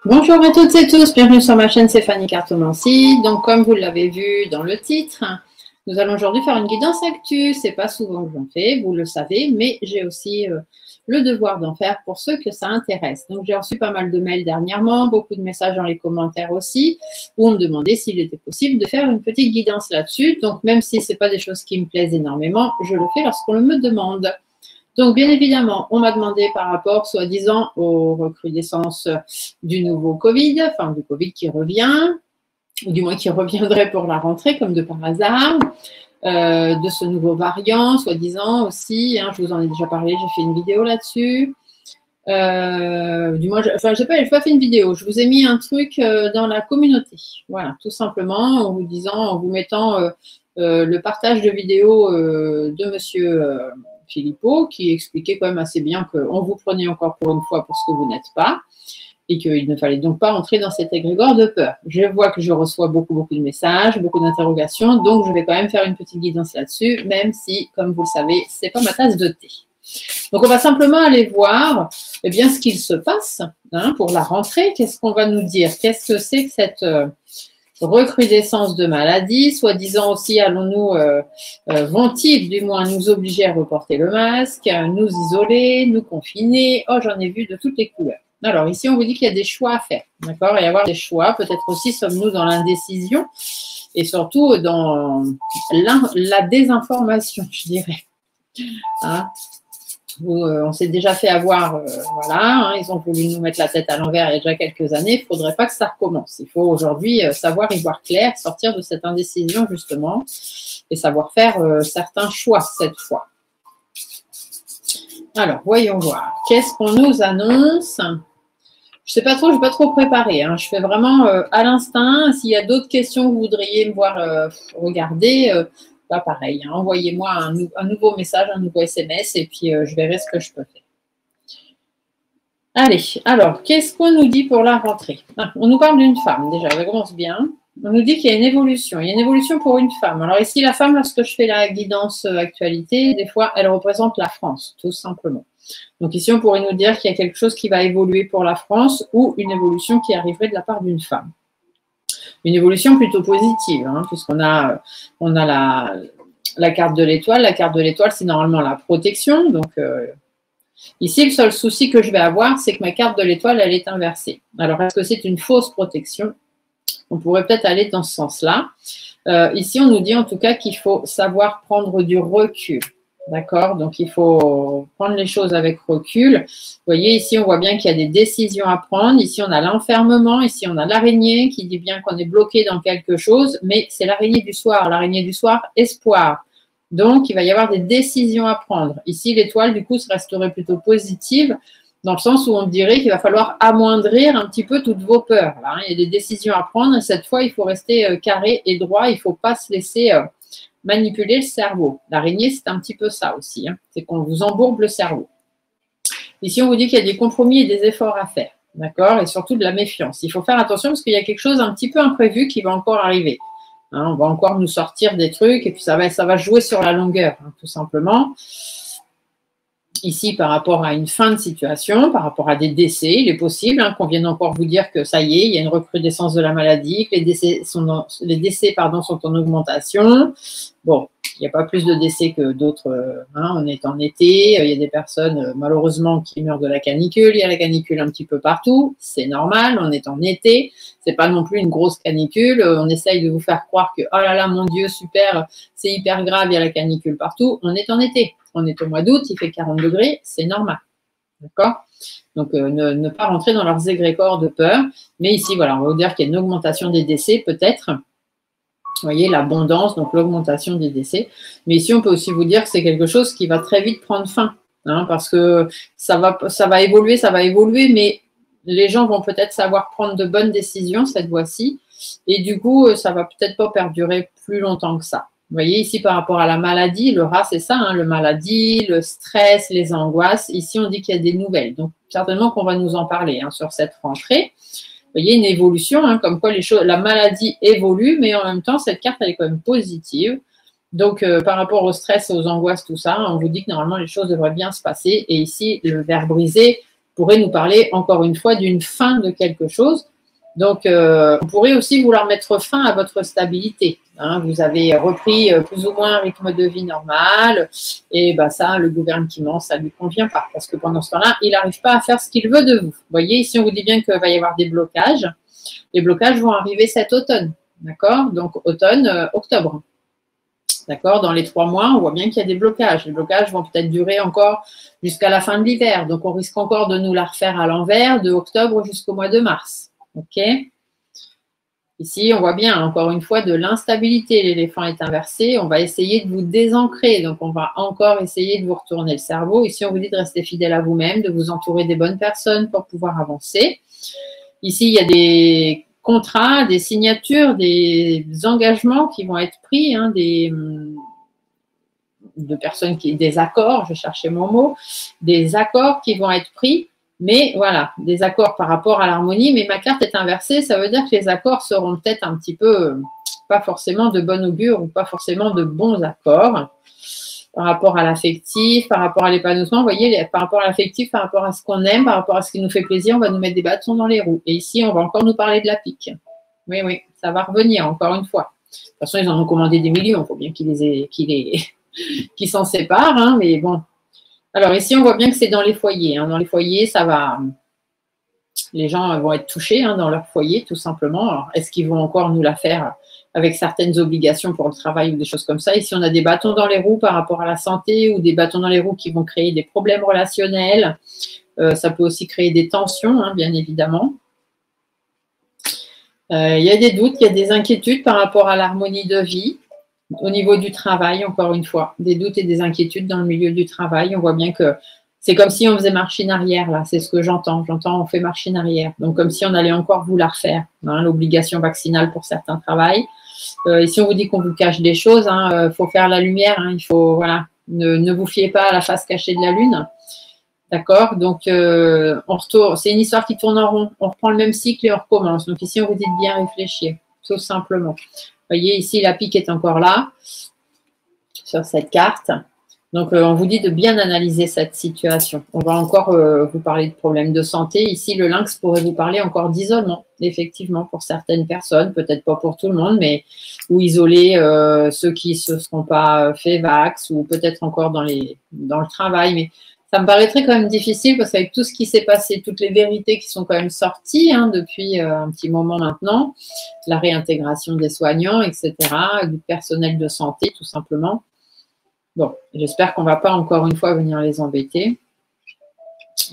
Bonjour à toutes et tous, bienvenue sur ma chaîne, c'est Fanny Cartomancie. Donc comme vous l'avez vu dans le titre, nous allons aujourd'hui faire une guidance actu. C'est pas souvent que j'en fais, vous le savez, mais j'ai aussi le devoir d'en faire pour ceux que ça intéresse. Donc j'ai reçu pas mal de mails dernièrement, beaucoup de messages dans les commentaires aussi, où on me demandait s'il était possible de faire une petite guidance là-dessus. Donc même si ce n'est pas des choses qui me plaisent énormément, je le fais lorsqu'on me demande. Donc, bien évidemment, on m'a demandé par rapport, soi-disant, aux recrudescences du nouveau Covid, enfin du Covid qui revient, ou du moins qui reviendrait pour la rentrée, comme de par hasard, de ce nouveau variant, soi-disant aussi, hein, je vous en ai déjà parlé, j'ai fait une vidéo là-dessus. Du moins, j'ai pas fait une vidéo, je vous ai mis un truc dans la communauté, voilà, tout simplement, en vous disant, en vous mettant le partage de vidéos de monsieur Philippot, qui expliquait quand même assez bien qu'on vous prenait encore pour une fois pour ce que vous n'êtes pas, et qu'il ne fallait donc pas entrer dans cet égrégore de peur. Je vois que je reçois beaucoup de messages, beaucoup d'interrogations, donc je vais quand même faire une petite guidance là-dessus, même si, comme vous le savez, c'est pas ma tasse de thé. Donc, on va simplement aller voir eh bien, ce qu'il se passe pour la rentrée. Qu'est-ce qu'on va nous dire? Qu'est-ce que c'est que cette recrudescence de maladies? Soi-disant aussi, allons-nous, vont-ils du moins nous obliger à reporter le masque, nous isoler, nous confiner? Oh, j'en ai vu de toutes les couleurs. Alors, ici, on vous dit qu'il y a des choix à faire. D'accord? Il va y avoir des choix. Peut-être aussi sommes-nous dans l'indécision et surtout dans la désinformation, je dirais. Hein? On s'est déjà fait avoir, voilà, ils ont voulu nous mettre la tête à l'envers il y a déjà quelques années, il ne faudrait pas que ça recommence. Il faut aujourd'hui savoir y voir clair, sortir de cette indécision justement, et savoir faire certains choix cette fois. Alors, voyons voir. Qu'est-ce qu'on nous annonce? Je ne sais pas trop, je n'ai pas trop préparé. Hein. Je fais vraiment à l'instinct. S'il y a d'autres questions que vous voudriez me voir regarder, bah pareil, hein, envoyez-moi un nouveau message, un nouveau SMS et puis je verrai ce que je peux faire. Allez, alors, qu'est-ce qu'on nous dit pour la rentrée? On nous parle d'une femme, déjà, ça commence bien. On nous dit qu'il y a une évolution. Il y a une évolution pour une femme. Alors ici, la femme, lorsque je fais la guidance actualité, des fois, elle représente la France, tout simplement. Donc ici, on pourrait nous dire qu'il y a quelque chose qui va évoluer pour la France ou une évolution qui arriverait de la part d'une femme. Une évolution plutôt positive, hein, puisqu'on a, la carte de l'étoile. La carte de l'étoile, c'est normalement la protection. Donc, ici, le seul souci que je vais avoir, c'est que ma carte de l'étoile, elle est inversée. Alors, est-ce que c'est une fausse protection? On pourrait peut-être aller dans ce sens-là. Ici, on nous dit en tout cas qu'il faut savoir prendre du recul. D'accord? Donc, il faut prendre les choses avec recul. Vous voyez, ici, on voit bien qu'il y a des décisions à prendre. Ici, on a l'enfermement. Ici, on a l'araignée qui dit bien qu'on est bloqué dans quelque chose. Mais c'est l'araignée du soir. L'araignée du soir, espoir. Donc, il va y avoir des décisions à prendre. Ici, l'étoile, du coup, resterait plutôt positive dans le sens où on dirait qu'il va falloir amoindrir un petit peu toutes vos peurs. Là, hein. Il y a des décisions à prendre. Et cette fois, il faut rester carré et droit. Il ne faut pas se laisser manipuler le cerveau. L'araignée, c'est un petit peu ça aussi. Hein. C'est qu'on vous embourbe le cerveau. Ici, on vous dit qu'il y a des compromis et des efforts à faire. D'accord? Et surtout de la méfiance. Il faut faire attention parce qu'il y a quelque chose un petit peu imprévu qui va encore arriver. Hein, on va encore nous sortir des trucs et puis ça va jouer sur la longueur, hein, tout simplement. Ici, par rapport à une fin de situation, par rapport à des décès, il est possible qu'on vienne encore vous dire que ça y est, il y a une recrudescence de la maladie, que les décès sont en augmentation. Bon, il n'y a pas plus de décès que d'autres. Hein, on est en été, il y a des personnes malheureusement qui meurent de la canicule, il y a la canicule un petit peu partout, c'est normal, on est en été, c'est pas non plus une grosse canicule, on essaye de vous faire croire que oh là là, mon Dieu, super, c'est hyper grave, il y a la canicule partout, on est en été. On est au mois d'août, il fait 40 degrés, c'est normal. D'accord? Donc, ne pas rentrer dans leurs égrégores de peur. Mais ici, voilà, on va vous dire qu'il y a une augmentation des décès, peut-être. Vous voyez, l'abondance, donc l'augmentation des décès. Mais ici, on peut aussi vous dire que c'est quelque chose qui va très vite prendre fin. Hein, parce que ça va évoluer, mais les gens vont peut-être savoir prendre de bonnes décisions cette fois-ci. Et du coup, ça va peut-être pas perdurer plus longtemps que ça. Vous voyez, ici, par rapport à la maladie, le rat, c'est ça, hein, le maladie, le stress, les angoisses. Ici, on dit qu'il y a des nouvelles. Donc, certainement qu'on va nous en parler hein, sur cette rentrée. Vous voyez, une évolution, hein, comme quoi la maladie évolue, mais en même temps, cette carte, elle est quand même positive. Donc, par rapport au stress, aux angoisses, tout ça, on vous dit que normalement, les choses devraient bien se passer. Et ici, le verre brisé, pourrait nous parler encore une fois d'une fin de quelque chose. Donc, on pourrait aussi vouloir mettre fin à votre stabilité. Hein. Vous avez repris plus ou moins un rythme de vie normal et ben ça, le gouvernement, ça ne lui convient pas parce que pendant ce temps-là, il n'arrive pas à faire ce qu'il veut de vous. Vous voyez, ici, on vous dit bien qu'il va y avoir des blocages. Les blocages vont arriver cet automne, d'accord? Donc, automne, octobre. D'accord? Dans les 3 mois, on voit bien qu'il y a des blocages. Les blocages vont peut-être durer encore jusqu'à la fin de l'hiver. Donc, on risque encore de nous la refaire à l'envers de octobre jusqu'au mois de mars. OK? Ici, on voit bien, encore une fois, de l'instabilité. L'éléphant est inversé. On va essayer de vous désancrer. Donc, on va encore essayer de vous retourner le cerveau. Ici, on vous dit de rester fidèle à vous-même, de vous entourer des bonnes personnes pour pouvoir avancer. Ici, il y a des contrats, des signatures, des engagements qui vont être pris, hein, des accords, je cherchais mon mot, des accords qui vont être pris. Mais voilà, des accords par rapport à l'harmonie, mais ma carte est inversée, ça veut dire que les accords seront peut-être un petit peu, pas forcément de bon augure ou pas forcément de bons accords par rapport à l'affectif, par rapport à l'épanouissement. Vous voyez, par rapport à l'affectif, par rapport à ce qu'on aime, par rapport à ce qui nous fait plaisir, on va nous mettre des bâtons dans les roues. Et ici, on va encore nous parler de la pique. Oui, oui, ça va revenir encore une fois. De toute façon, ils en ont commandé des millions, il faut bien qu'ils s'en séparent, hein, mais bon. Alors ici, on voit bien que c'est dans les foyers. Hein. Dans les foyers, ça va. Les gens vont être touchés hein, dans leur foyer, tout simplement. Est-ce qu'ils vont encore nous la faire avec certaines obligations pour le travail ou des choses comme ça? Ici, on a des bâtons dans les roues par rapport à la santé ou des bâtons dans les roues qui vont créer des problèmes relationnels. Ça peut aussi créer des tensions, hein, bien évidemment. Il y a des doutes, il y a des inquiétudes par rapport à l'harmonie de vie. Au niveau du travail, encore une fois, des doutes et des inquiétudes dans le milieu du travail. On voit bien que c'est comme si on faisait machine arrière, là. C'est ce que j'entends. J'entends, on fait machine arrière. Donc, comme si on allait encore vous la refaire. Hein, l'obligation vaccinale pour certains travails. Ici, on vous dit qu'on vous cache des choses. Hein, faut faire la lumière. Hein, il faut, voilà, ne vous fiez pas à la face cachée de la lune. D'accord? Donc, on retourne. C'est une histoire qui tourne en rond. On reprend le même cycle et on recommence. Donc, ici, on vous dit de bien réfléchir. Tout simplement. Vous voyez, ici, la pique est encore là, sur cette carte. Donc, on vous dit de bien analyser cette situation. On va encore vous parler de problèmes de santé. Ici, le lynx pourrait vous parler encore d'isolement, effectivement, pour certaines personnes, peut-être pas pour tout le monde, mais ou isoler ceux qui ne se seront pas fait vax, ou peut-être encore dans le travail. Mais ça me paraîtrait quand même difficile parce qu'avec tout ce qui s'est passé, toutes les vérités qui sont quand même sorties hein, depuis un petit moment maintenant, la réintégration des soignants, etc., du personnel de santé, tout simplement. Bon, j'espère qu'on ne va pas encore une fois venir les embêter.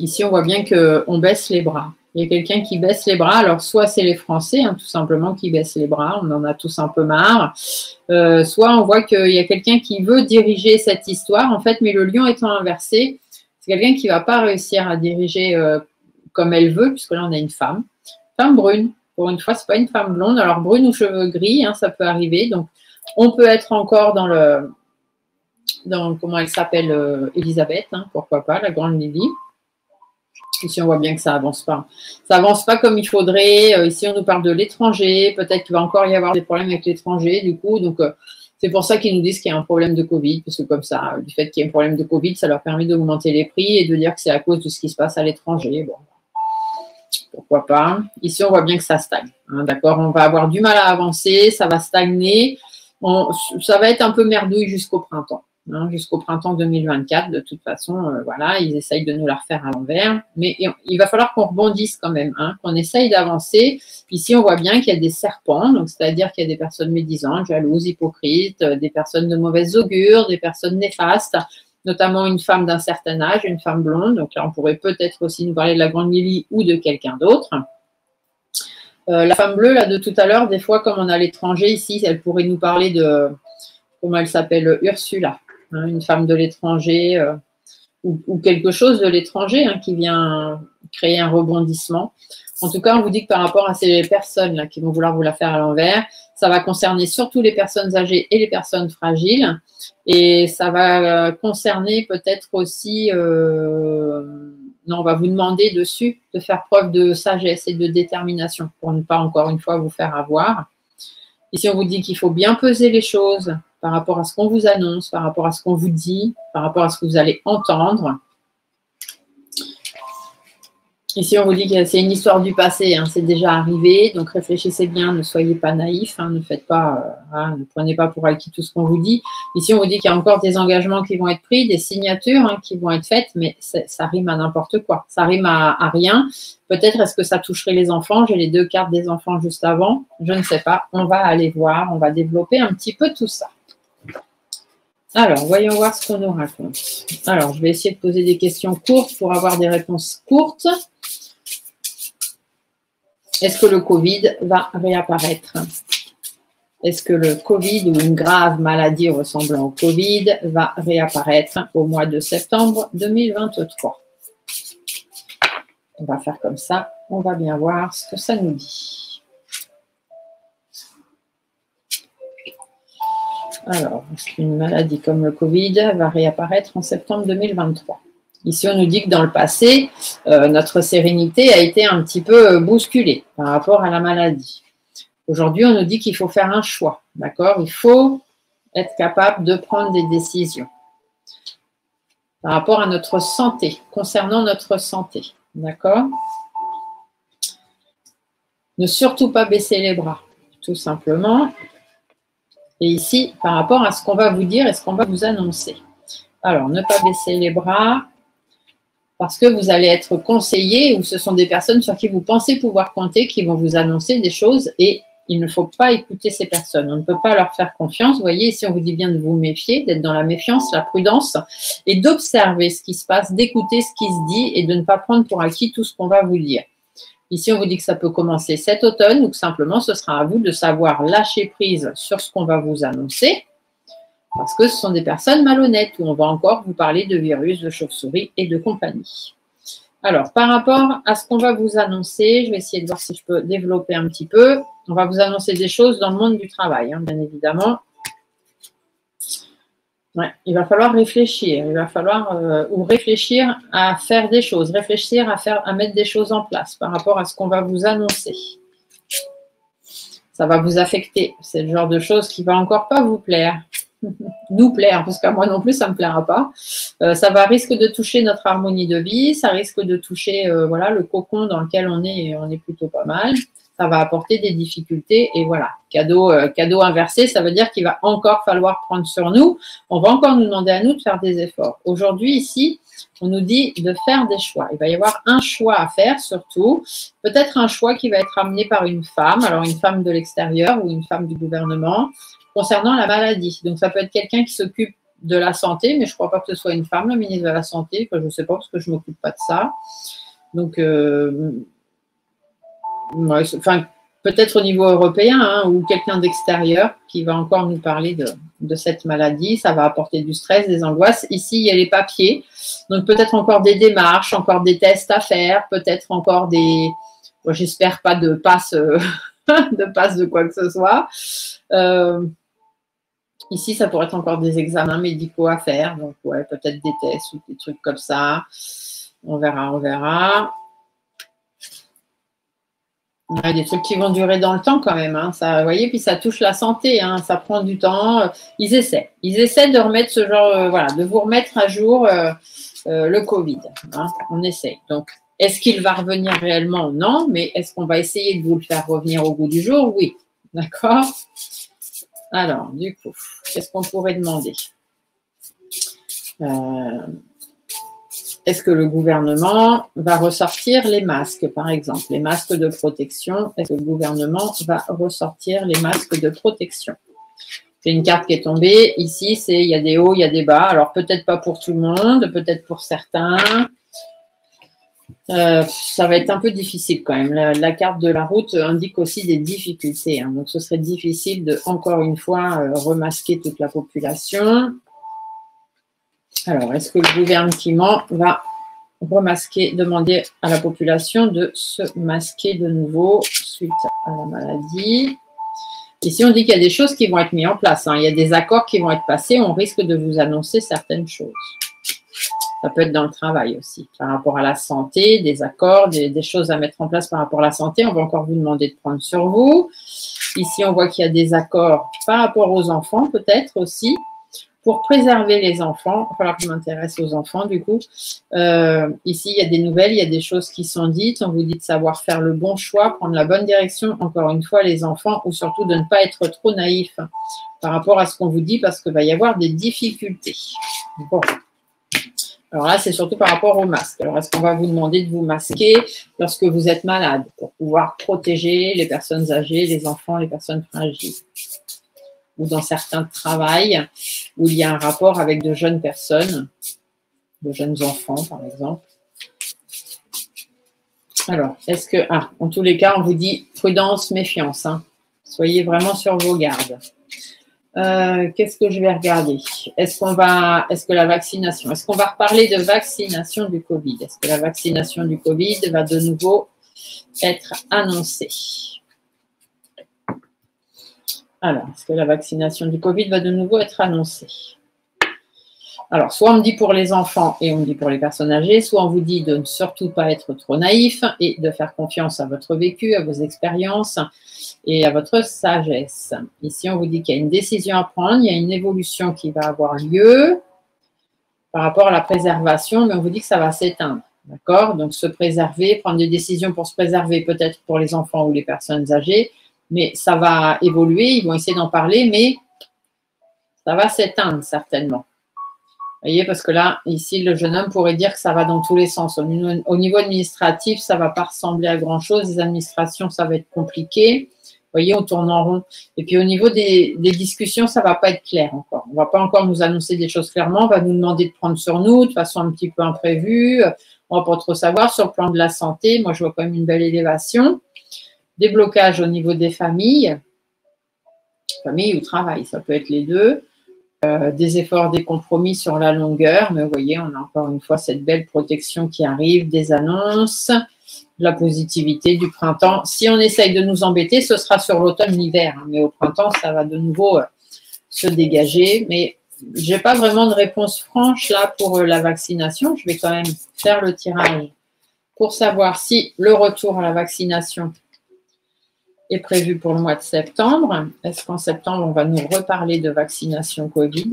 Ici, on voit bien qu'on baisse les bras. Il y a quelqu'un qui baisse les bras. Alors, soit c'est les Français, hein, tout simplement, qui baissent les bras. On en a tous un peu marre. Soit on voit qu'il y a quelqu'un qui veut diriger cette histoire, en fait, mais le lion étant inversé, c'est quelqu'un qui ne va pas réussir à diriger comme elle veut, puisque là, on a une femme brune. Pour une fois, ce n'est pas une femme blonde. Alors, brune ou cheveux gris, hein, ça peut arriver. Donc, on peut être encore dans comment elle s'appelle, Elisabeth, hein, pourquoi pas, la grande Lily. Ici, on voit bien que ça avance pas. Ça avance pas comme il faudrait. Ici, on nous parle de l'étranger. Peut-être qu'il va encore y avoir des problèmes avec l'étranger, du coup. Donc, c'est pour ça qu'ils nous disent qu'il y a un problème de Covid, parce que comme ça, du fait qu'il y ait un problème de Covid, ça leur permet d'augmenter les prix et de dire que c'est à cause de ce qui se passe à l'étranger. Bon, pourquoi pas. Ici, on voit bien que ça stagne. Hein, d'accord, on va avoir du mal à avancer, ça va stagner. Ça va être un peu merdouille jusqu'au printemps. Hein, jusqu'au printemps 2024, de toute façon, voilà, ils essayent de nous la refaire à l'envers. Mais il va falloir qu'on rebondisse quand même, hein, qu'on essaye d'avancer. Ici, on voit bien qu'il y a des serpents, donc c'est-à-dire qu'il y a des personnes médisantes, jalouses, hypocrites, des personnes de mauvaise augure, des personnes néfastes, notamment une femme d'un certain âge, une femme blonde. Donc là, on pourrait peut-être aussi nous parler de la grande Lily ou de quelqu'un d'autre. La femme bleue, là, de tout à l'heure, des fois, comme on a l'étranger ici, elle pourrait nous parler de, comment elle s'appelle, Ursula. Une femme de l'étranger ou quelque chose de l'étranger hein, qui vient créer un rebondissement. En tout cas, on vous dit que par rapport à ces personnes-là qui vont vouloir vous la faire à l'envers, ça va concerner surtout les personnes âgées et les personnes fragiles. Et ça va concerner peut-être aussi, non, on va vous demander dessus de faire preuve de sagesse et de détermination pour ne pas encore une fois vous faire avoir. Ici, on vous dit qu'il faut bien peser les choses par rapport à ce qu'on vous annonce, par rapport à ce qu'on vous dit, par rapport à ce que vous allez entendre. Ici, on vous dit que c'est une histoire du passé, hein, c'est déjà arrivé, donc réfléchissez bien, ne soyez pas naïfs, hein, ne faites pas, ne prenez pas pour acquis tout ce qu'on vous dit. Ici, on vous dit qu'il y a encore des engagements qui vont être pris, des signatures hein, qui vont être faites, mais ça rime à n'importe quoi, ça rime à rien. Peut-être est-ce que ça toucherait les enfants, j'ai les 2 cartes des enfants juste avant, je ne sais pas, on va aller voir, on va développer un petit peu tout ça. Alors, voyons voir ce qu'on nous raconte. Alors, je vais essayer de poser des questions courtes pour avoir des réponses courtes. Est-ce que le Covid va réapparaître? Est-ce que le Covid ou une grave maladie ressemblant au Covid va réapparaître au mois de septembre 2023? On va faire comme ça. On va bien voir ce que ça nous dit. Alors, est-ce qu'une maladie comme le Covid va réapparaître en septembre 2023? Ici, on nous dit que dans le passé, notre sérénité a été un petit peu bousculée par rapport à la maladie. Aujourd'hui, on nous dit qu'il faut faire un choix, d'accord? Il faut être capable de prendre des décisions par rapport à notre santé, concernant notre santé, d'accord? Ne surtout pas baisser les bras, tout simplement. Et ici, par rapport à ce qu'on va vous dire et ce qu'on va vous annoncer. Alors, ne pas baisser les bras, parce que vous allez être conseillé ou ce sont des personnes sur qui vous pensez pouvoir compter qui vont vous annoncer des choses et il ne faut pas écouter ces personnes. On ne peut pas leur faire confiance. Vous voyez, ici, on vous dit bien de vous méfier, d'être dans la méfiance, la prudence et d'observer ce qui se passe, d'écouter ce qui se dit et de ne pas prendre pour acquis tout ce qu'on va vous dire. Ici, on vous dit que ça peut commencer cet automne ou que simplement, ce sera à vous de savoir lâcher prise sur ce qu'on va vous annoncer. Parce que ce sont des personnes malhonnêtes où on va encore vous parler de virus, de chauve-souris et de compagnie. Alors, par rapport à ce qu'on va vous annoncer, je vais essayer de voir si je peux développer un petit peu. On va vous annoncer des choses dans le monde du travail, hein, bien évidemment. Ouais, il va falloir réfléchir. Il va falloir réfléchir à faire des choses, réfléchir à mettre des choses en place par rapport à ce qu'on va vous annoncer. Ça va vous affecter. C'est le genre de choses qui ne va encore pas vous plaire. Nous plaire, parce qu'à moi non plus, ça ne me plaira pas. Ça va risque de toucher notre harmonie de vie, ça risque de toucher voilà, le cocon dans lequel on est plutôt pas mal. Ça va apporter des difficultés et voilà, cadeau inversé, ça veut dire qu'il va encore falloir prendre sur nous. On va encore nous demander à nous de faire des efforts. Aujourd'hui, ici, on nous dit de faire des choix. Il va y avoir un choix à faire surtout, peut-être un choix qui va être amené par une femme, alors une femme de l'extérieur ou une femme du gouvernement, concernant la maladie. Donc, ça peut être quelqu'un qui s'occupe de la santé, mais je ne crois pas que ce soit une femme, la ministre de la Santé. Enfin, je ne sais pas parce que je ne m'occupe pas de ça. Donc, enfin, peut-être au niveau européen hein, ou quelqu'un d'extérieur qui va encore nous parler de cette maladie. Ça va apporter du stress, des angoisses. Ici, il y a les papiers. Donc, peut-être encore des démarches, encore des tests à faire, peut-être encore des… Bon, j'espère pas de passe, de passe de quoi que ce soit. Ici, ça pourrait être encore des examens médicaux à faire. Donc, ouais, peut-être des tests ou des trucs comme ça. On verra, on verra. Il y a des trucs qui vont durer dans le temps quand même. Hein. Ça, vous voyez, puis ça touche la santé. Hein. Ça prend du temps. Ils essaient de remettre ce genre, voilà, de vous remettre à jour le Covid. Hein. On essaie. Donc, est-ce qu'il va revenir réellement? Non. Mais est-ce qu'on va essayer de vous le faire revenir au goût du jour? Oui. D'accord? Alors, du coup, qu'est-ce qu'on pourrait demander? Est-ce que le gouvernement va ressortir les masques, par exemple, les masques de protection? Est-ce que le gouvernement va ressortir les masques de protection? C'est une carte qui est tombée. Ici, il y a des hauts, il y a des bas. Alors, peut-être pas pour tout le monde, peut-être pour certains. Ça va être un peu difficile quand même. La carte de la route indique aussi des difficultés. Hein. Donc, ce serait difficile de, encore une fois, remasquer toute la population. Alors, est-ce que le gouvernement va remasquer, demander à la population de se masquer de nouveau suite à la maladie? Ici, on dit qu'il y a des choses qui vont être mises en place. Hein. Il y a des accords qui vont être passés. On risque de vous annoncer certaines choses. Ça peut être dans le travail aussi, par rapport à la santé, des accords, des choses à mettre en place par rapport à la santé. On va encore vous demander de prendre sur vous. Ici, on voit qu'il y a des accords par rapport aux enfants, peut-être aussi. pour préserver les enfants, il va falloir que je m'intéresse aux enfants du coup. Ici, il y a des nouvelles, il y a des choses qui sont dites. On vous dit de savoir faire le bon choix, prendre la bonne direction. Encore une fois, les enfants, ou surtout de ne pas être trop naïf par rapport à ce qu'on vous dit parce qu'il va y avoir des difficultés. Bon. Alors là, c'est surtout par rapport au masque. Alors, est-ce qu'on va vous demander de vous masquer lorsque vous êtes malade pour pouvoir protéger les personnes âgées, les enfants, les personnes fragiles? Ou dans certains travails où il y a un rapport avec de jeunes personnes, de jeunes enfants par exemple. Alors, est-ce que, en tous les cas, on vous dit prudence, méfiance. Hein. Soyez vraiment sur vos gardes. Qu'est-ce que je vais regarder? Est-ce que la vaccination, est-ce qu'on va reparler de vaccination du Covid? Est-ce que la vaccination du Covid va de nouveau être annoncée? Alors, est-ce que la vaccination du Covid va de nouveau être annoncée? Alors, soit on me dit pour les enfants et on me dit pour les personnes âgées, soit on vous dit de ne surtout pas être trop naïf et de faire confiance à votre vécu, à vos expériences et à votre sagesse. Ici, on vous dit qu'il y a une décision à prendre, il y a une évolution qui va avoir lieu par rapport à la préservation, mais on vous dit que ça va s'éteindre. D'accord? Donc, se préserver, prendre des décisions pour se préserver, peut-être pour les enfants ou les personnes âgées, mais ça va évoluer, ils vont essayer d'en parler, mais ça va s'éteindre certainement. Vous voyez, parce que là, ici, le jeune homme pourrait dire que ça va dans tous les sens. Au niveau administratif, ça ne va pas ressembler à grand-chose. Les administrations, ça va être compliqué. Vous voyez, on tourne en rond. Et puis, au niveau des discussions, ça ne va pas être clair encore. On ne va pas encore nous annoncer des choses clairement. On va nous demander de prendre sur nous de façon un petit peu imprévue. On ne va pas trop savoir. Sur le plan de la santé, moi, je vois quand même une belle élévation. Des blocages au niveau des familles. Famille ou travail, ça peut être les deux. Des efforts, des compromis sur la longueur. Mais vous voyez, on a encore une fois cette belle protection qui arrive, des annonces, de la positivité du printemps. Si on essaye de nous embêter, ce sera sur l'automne, l'hiver. Hein, mais au printemps, ça va de nouveau se dégager. Mais je n'ai pas vraiment de réponse franche là pour la vaccination. Je vais quand même faire le tirage pour savoir si le retour à la vaccination est prévu pour le mois de septembre. Est-ce qu'en septembre, on va nous reparler de vaccination Covid?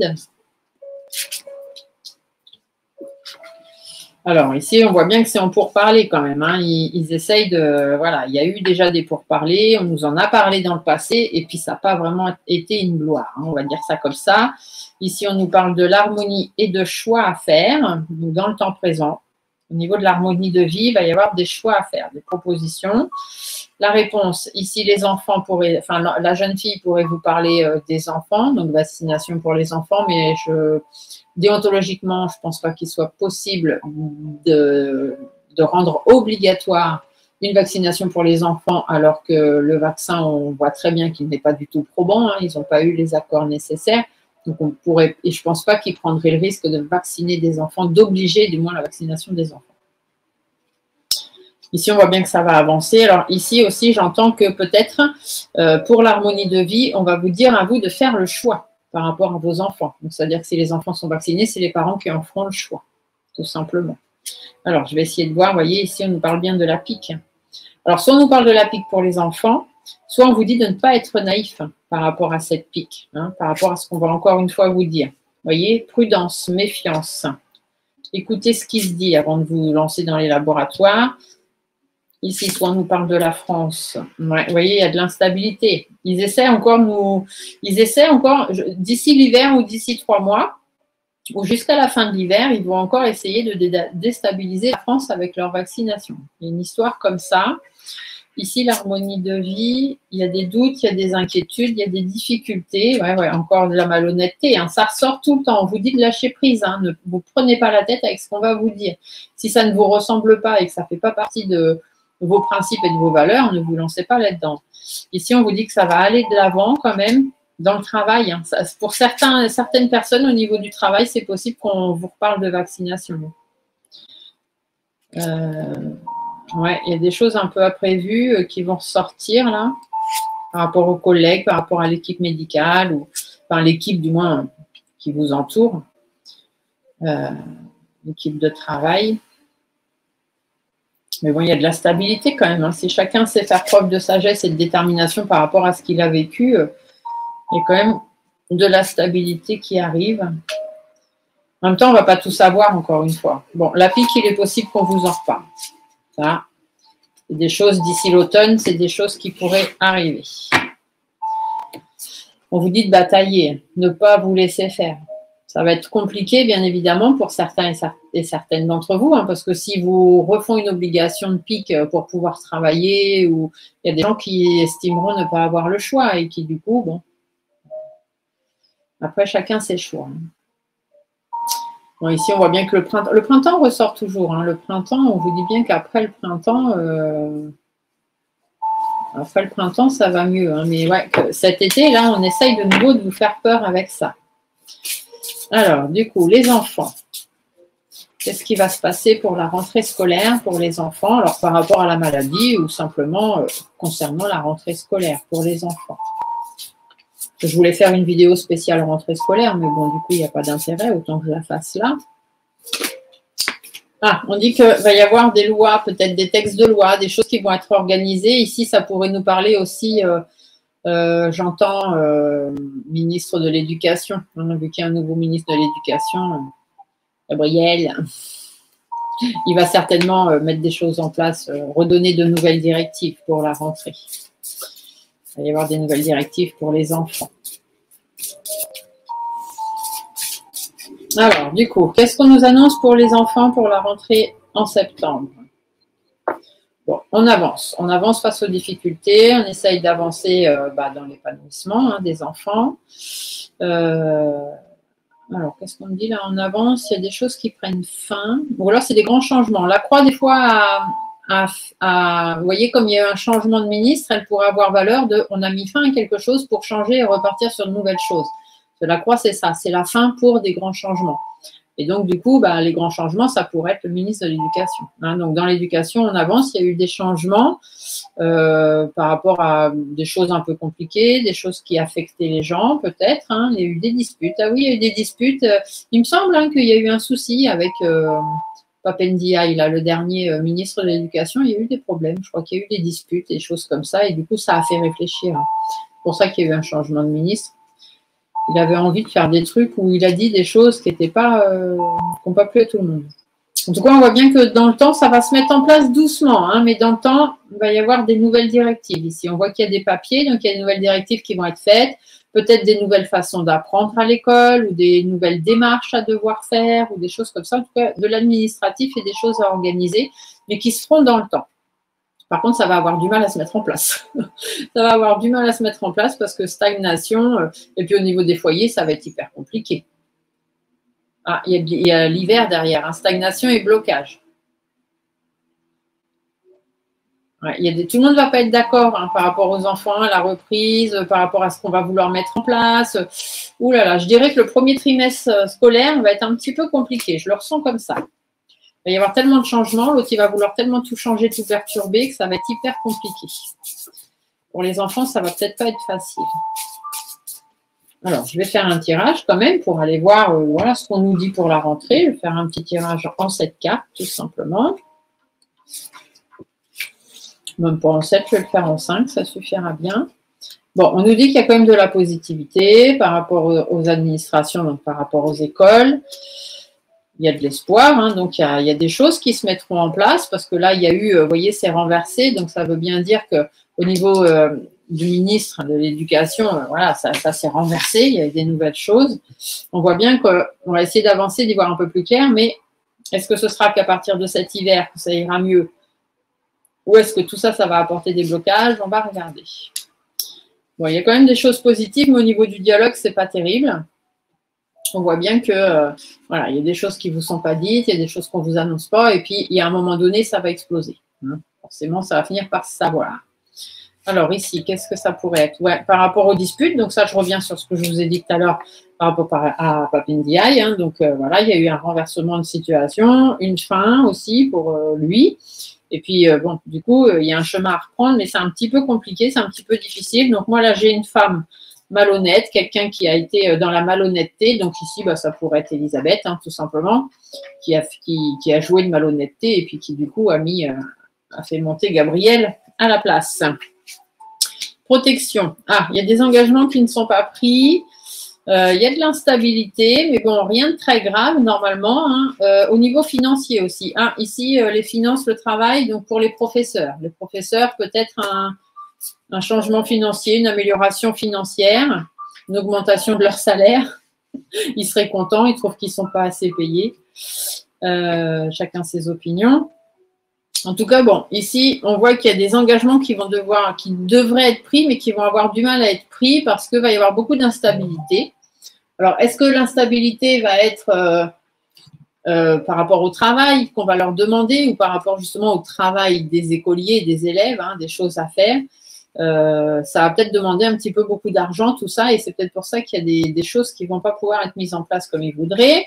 Alors, ici, on voit bien que c'est en pourparlers quand même. Hein. Ils essayent de… Voilà, il y a eu déjà des pourparlers, on nous en a parlé dans le passé, et puis ça n'a pas vraiment été une gloire. Hein, on va dire ça comme ça. Ici, on nous parle de l'harmonie et de choix à faire, donc dans le temps présent. Au niveau de l'harmonie de vie, il va y avoir des choix à faire, des propositions. La réponse, ici, les enfants pourraient… Enfin, la jeune fille pourrait vous parler des enfants, donc vaccination pour les enfants, mais déontologiquement, je ne pense pas qu'il soit possible de rendre obligatoire une vaccination pour les enfants, alors que le vaccin, on voit très bien qu'il n'est pas du tout probant, hein, ils n'ont pas eu les accords nécessaires. Donc, on pourrait, et je ne pense pas qu'ils prendraient le risque de vacciner des enfants, d'obliger du moins la vaccination des enfants. Ici, on voit bien que ça va avancer. Alors ici aussi, j'entends que peut-être pour l'harmonie de vie, on va vous dire à vous de faire le choix par rapport à vos enfants. Donc, c'est-à-dire que si les enfants sont vaccinés, c'est les parents qui en feront le choix, tout simplement. Alors, je vais essayer de voir. Vous voyez, ici, on nous parle bien de la pique. Alors, soit on nous parle de la pique pour les enfants, soit on vous dit de ne pas être naïf par rapport à cette pique, hein, par rapport à ce qu'on va encore une fois vous dire. Vous voyez, prudence, méfiance. Écoutez ce qui se dit avant de vous lancer dans les laboratoires. Ici, soit on nous parle de la France. Ouais, vous voyez, il y a de l'instabilité. Ils essaient encore, d'ici l'hiver ou d'ici 3 mois, ou jusqu'à la fin de l'hiver, ils vont encore essayer de déstabiliser la France avec leur vaccination. Il y a une histoire comme ça. Ici, l'harmonie de vie, il y a des doutes, il y a des inquiétudes, il y a des difficultés. Ouais, encore de la malhonnêteté. Hein. Ça ressort tout le temps. On vous dit de lâcher prise. Hein. Ne vous prenez pas la tête avec ce qu'on va vous dire. Si ça ne vous ressemble pas et que ça ne fait pas partie de vos principes et de vos valeurs, ne vous lancez pas là-dedans. Ici, on vous dit que ça va aller de l'avant quand même dans le travail. Hein. Ça, pour certaines personnes, au niveau du travail, c'est possible qu'on vous reparle de vaccination. Ouais, il y a des choses un peu imprévues qui vont ressortir là, par rapport aux collègues, par rapport à l'équipe médicale, ou enfin l'équipe du moins qui vous entoure, l'équipe de travail. Mais bon, il y a de la stabilité quand même. Hein. Si chacun sait faire preuve de sagesse et de détermination par rapport à ce qu'il a vécu, il y a quand même de la stabilité qui arrive. En même temps, on ne va pas tout savoir encore une fois. Bon, la pique, il est possible qu'on vous en reparle. Ça, c'est des choses d'ici l'automne, c'est des choses qui pourraient arriver. On vous dit de batailler, ne pas vous laisser faire. Ça va être compliqué, bien évidemment, pour certains et certaines d'entre vous, hein, parce que si vous refont une obligation de pique pour pouvoir travailler, ou il y a des gens qui estimeront ne pas avoir le choix et qui, du coup, bon, après, chacun ses choix. Bon, ici, on voit bien que le printemps ressort toujours. Hein. Le printemps, on vous dit bien qu'après le printemps, ça va mieux. Hein. Mais ouais, cet été, là, on essaye de nouveau de vous faire peur avec ça. Alors, du coup, les enfants. Qu'est-ce qui va se passer pour la rentrée scolaire pour les enfants? Alors, par rapport à la maladie ou simplement concernant la rentrée scolaire pour les enfants. Je voulais faire une vidéo spéciale rentrée scolaire, mais bon, du coup, il n'y a pas d'intérêt, autant que je la fasse là. Ah, on dit qu'il va y avoir des lois, peut-être des textes de loi, des choses qui vont être organisées. Ici, ça pourrait nous parler aussi, j'entends, ministre de l'Éducation. On a vu qu'il y a un nouveau ministre de l'Éducation, Gabriel. Il va certainement mettre des choses en place, redonner de nouvelles directives pour la rentrée. Il va y avoir des nouvelles directives pour les enfants. Alors, du coup, qu'est-ce qu'on nous annonce pour les enfants pour la rentrée en septembre? Bon, on avance face aux difficultés, on essaye d'avancer dans l'épanouissement des enfants. Alors, qu'est-ce qu'on me dit là? On avance, il y a des choses qui prennent fin. Ou alors, c'est des grands changements. La croix, des fois, vous voyez, comme il y a eu un changement de ministre, elle pourrait avoir valeur de on a mis fin à quelque chose pour changer et repartir sur de nouvelles choses. La croix, c'est ça, c'est la fin pour des grands changements. Et donc, du coup, les grands changements, ça pourrait être le ministre de l'Éducation. Hein. Donc, dans l'éducation, on avance, il y a eu des changements par rapport à des choses un peu compliquées, des choses qui affectaient les gens, peut-être. Hein. Il y a eu des disputes. Ah oui, il y a eu des disputes. Il me semble qu'il y a eu un souci avec Papendiaï, là, le dernier ministre de l'Éducation. Il y a eu des problèmes. Je crois qu'il y a eu des disputes, des choses comme ça. Et du coup, ça a fait réfléchir. Hein. C'est pour ça qu'il y a eu un changement de ministre. Il avait envie de faire des trucs où il a dit des choses qui n'étaient pas, qui n'ont pas plu à tout le monde. En tout cas, on voit bien que dans le temps, ça va se mettre en place doucement, hein, mais dans le temps, il va y avoir des nouvelles directives. Ici, on voit qu'il y a des papiers, donc il y a des nouvelles directives qui vont être faites, peut-être des nouvelles façons d'apprendre à l'école ou des nouvelles démarches à devoir faire ou des choses comme ça. En tout cas, de l'administratif et des choses à organiser, mais qui se feront dans le temps. Par contre, ça va avoir du mal à se mettre en place. Ça va avoir du mal à se mettre en place parce que stagnation, et puis au niveau des foyers, ça va être hyper compliqué. Ah, il y a l'hiver derrière, hein, stagnation et blocage. Ouais, tout le monde ne va pas être d'accord hein, par rapport aux enfants, à la reprise, par rapport à ce qu'on va vouloir mettre en place. Ouh là là, je dirais que le premier trimestre scolaire va être un petit peu compliqué. Je le ressens comme ça. Il va y avoir tellement de changements, l'autre il va vouloir tellement tout changer, tout perturber que ça va être hyper compliqué. Pour les enfants, ça va peut-être pas être facile. Alors, je vais faire un tirage quand même pour aller voir voilà, ce qu'on nous dit pour la rentrée. Je vais faire un petit tirage en 7 cartes, tout simplement. Même pas en 7, je vais le faire en 5, ça suffira bien. Bon, on nous dit qu'il y a quand même de la positivité par rapport aux administrations, donc par rapport aux écoles. Il y a de l'espoir, hein, donc il y a des choses qui se mettront en place parce que là, il y a eu, vous voyez, c'est renversé, donc ça veut bien dire qu'au niveau du ministre de l'Éducation, voilà, ça s'est renversé, il y a des nouvelles choses. On voit bien qu'on va essayer d'avancer, d'y voir un peu plus clair, mais est-ce que ce sera qu'à partir de cet hiver que ça ira mieux? Ou est-ce que tout ça, ça va apporter des blocages? On va regarder. Bon, il y a quand même des choses positives, mais au niveau du dialogue, c'est pas terrible. On voit bien que voilà, il y a des choses qui ne vous sont pas dites, il y a des choses qu'on ne vous annonce pas, et puis il y a un moment donné, ça va exploser. Hein. Forcément, ça va finir par se savoir. Alors ici, qu'est-ce que ça pourrait être? Ouais, par rapport aux disputes, donc ça, je reviens sur ce que je vous ai dit tout à l'heure par rapport à Papendiaï. Hein, donc voilà, il y a eu un renversement de situation, une fin aussi pour lui. Et puis, bon, du coup, il y a un chemin à reprendre, mais c'est un petit peu compliqué, c'est un petit peu difficile. Donc moi, là, j'ai une femme malhonnête, quelqu'un qui a été dans la malhonnêteté. Donc ici, ça pourrait être Elisabeth, hein, tout simplement, qui a joué de malhonnêteté et puis qui, du coup, a fait monter Gabriel à la place. Protection. Ah, il y a des engagements qui ne sont pas pris. Il y a de l'instabilité, mais bon, rien de très grave normalement. Hein. Au niveau financier aussi. Hein. Ici, les finances, le travail, donc pour les professeurs. Les professeurs, peut-être un changement financier, une amélioration financière, une augmentation de leur salaire. Ils seraient contents, ils trouvent qu'ils ne sont pas assez payés. Chacun ses opinions. En tout cas, bon, ici, on voit qu'il y a des engagements qui devraient être pris, mais qui vont avoir du mal à être pris parce qu'il va y avoir beaucoup d'instabilité. Alors, est-ce que l'instabilité va être par rapport au travail qu'on va leur demander ou par rapport justement au travail des écoliers et des élèves, hein, des choses à faire? Ça va peut-être demander un petit peu beaucoup d'argent, tout ça, et c'est peut-être pour ça qu'il y a des choses qui ne vont pas pouvoir être mises en place comme ils voudraient.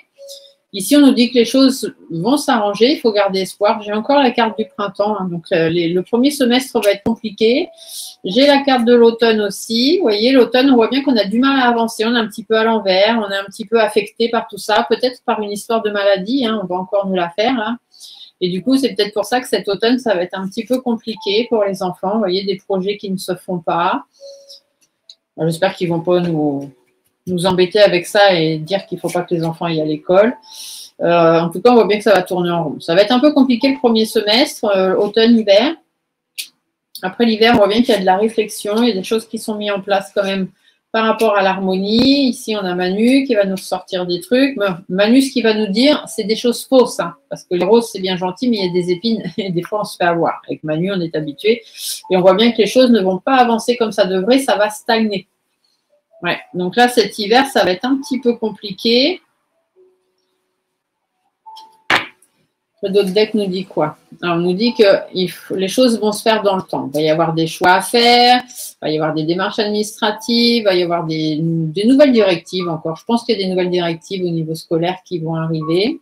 Ici, on nous dit que les choses vont s'arranger, il faut garder espoir. J'ai encore la carte du printemps, hein, donc le premier semestre va être compliqué. J'ai la carte de l'automne aussi. Vous voyez, l'automne, on voit bien qu'on a du mal à avancer, on est un petit peu à l'envers, on est un petit peu affecté par tout ça, peut-être par une histoire de maladie, hein, on va encore nous la faire là. Et du coup, c'est peut-être pour ça que cet automne, ça va être un petit peu compliqué pour les enfants. Vous voyez, des projets qui ne se font pas. J'espère qu'ils ne vont pas nous embêter avec ça et dire qu'il ne faut pas que les enfants aillent à l'école. En tout cas, on voit bien que ça va tourner en rond. Ça va être un peu compliqué le premier semestre, automne-hiver. Après l'hiver, on voit bien qu'il y a de la réflexion, il y a des choses qui sont mises en place quand même par rapport à l'harmonie. Ici, on a Manu qui va nous sortir des trucs. Manu, ce qu'il va nous dire, c'est des choses fausses. Hein, parce que les roses, c'est bien gentil, mais il y a des épines et des fois, on se fait avoir. Avec Manu, on est habitué. Et on voit bien que les choses ne vont pas avancer comme ça devrait, ça va stagner. Ouais, donc là, cet hiver, ça va être un petit peu compliqué. D'autres decks nous dit quoi? Alors, on nous dit que les choses vont se faire dans le temps. Il va y avoir des choix à faire, il va y avoir des démarches administratives, il va y avoir des nouvelles directives encore. Je pense qu'il y a des nouvelles directives au niveau scolaire qui vont arriver.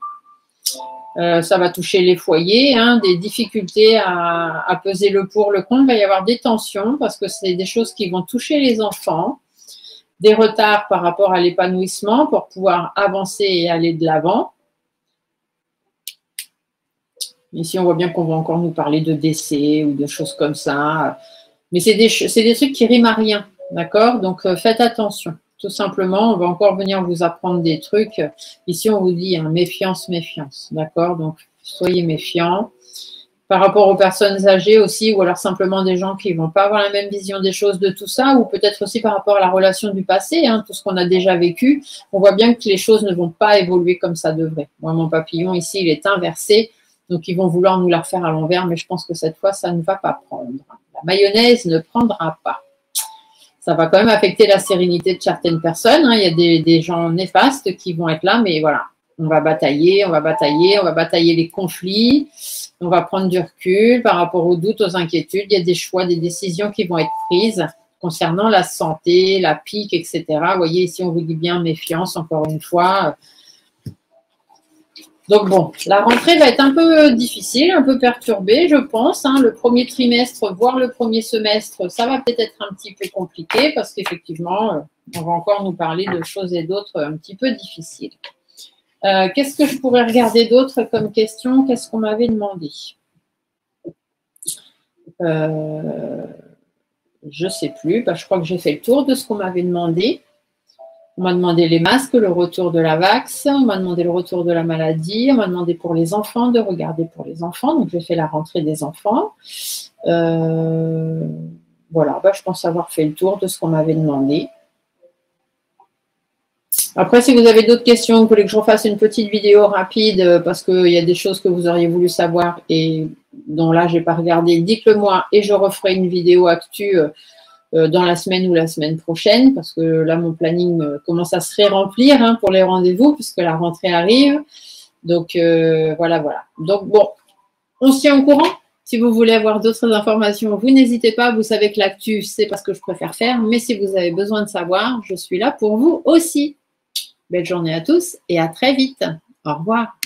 Ça va toucher les foyers, hein, des difficultés à peser le pour, le contre. Il va y avoir des tensions parce que c'est des choses qui vont toucher les enfants. Des retards par rapport à l'épanouissement pour pouvoir avancer et aller de l'avant. Ici, on voit bien qu'on va encore nous parler de décès ou de choses comme ça. Mais c'est des trucs qui riment à rien, d'accord? Donc, faites attention. Tout simplement, on va encore venir vous apprendre des trucs. Ici, on vous dit hein, méfiance, méfiance, d'accord? Donc, soyez méfiants. Par rapport aux personnes âgées aussi, ou alors simplement des gens qui ne vont pas avoir la même vision des choses de tout ça, ou peut-être aussi par rapport à la relation du passé, hein, tout ce qu'on a déjà vécu, on voit bien que les choses ne vont pas évoluer comme ça devrait. Moi, mon papillon ici, il est inversé. Donc, ils vont vouloir nous la refaire à l'envers, mais je pense que cette fois, ça ne va pas prendre. La mayonnaise ne prendra pas. Ça va quand même affecter la sérénité de certaines personnes. Hein. Il y a des gens néfastes qui vont être là, mais voilà, on va batailler, on va batailler les conflits, on va prendre du recul par rapport aux doutes, aux inquiétudes. Il y a des choix, des décisions qui vont être prises concernant la santé, la pique, etc. Vous voyez, ici, on vous dit bien méfiance, encore une fois. Donc bon, la rentrée va être un peu difficile, un peu perturbée, je pense. Hein. Le premier trimestre, voire le premier semestre, ça va peut-être être un petit peu compliqué parce qu'effectivement, on va encore nous parler de choses et d'autres un petit peu difficiles. Qu'est-ce que je pourrais regarder d'autre comme question? Qu'est-ce qu'on m'avait demandé? Je ne sais plus. Je crois que j'ai fait le tour de ce qu'on m'avait demandé. On m'a demandé les masques, le retour de la vax, on m'a demandé le retour de la maladie, on m'a demandé pour les enfants, de regarder pour les enfants. Donc, j'ai fait la rentrée des enfants. Voilà, je pense avoir fait le tour de ce qu'on m'avait demandé. Après, si vous avez d'autres questions, vous voulez que je refasse une petite vidéo rapide parce qu'il y a des choses que vous auriez voulu savoir et dont là, je n'ai pas regardé, dites-le moi et je referai une vidéo actu dans la semaine ou la semaine prochaine, parce que là, mon planning commence à se ré-remplir hein, pour les rendez-vous, puisque la rentrée arrive. Donc, voilà. Donc, bon, on se tient au courant. Si vous voulez avoir d'autres informations, vous n'hésitez pas. Vous savez que l'actu, c'est pas ce que je préfère faire, mais si vous avez besoin de savoir, je suis là pour vous aussi. Belle journée à tous et à très vite. Au revoir.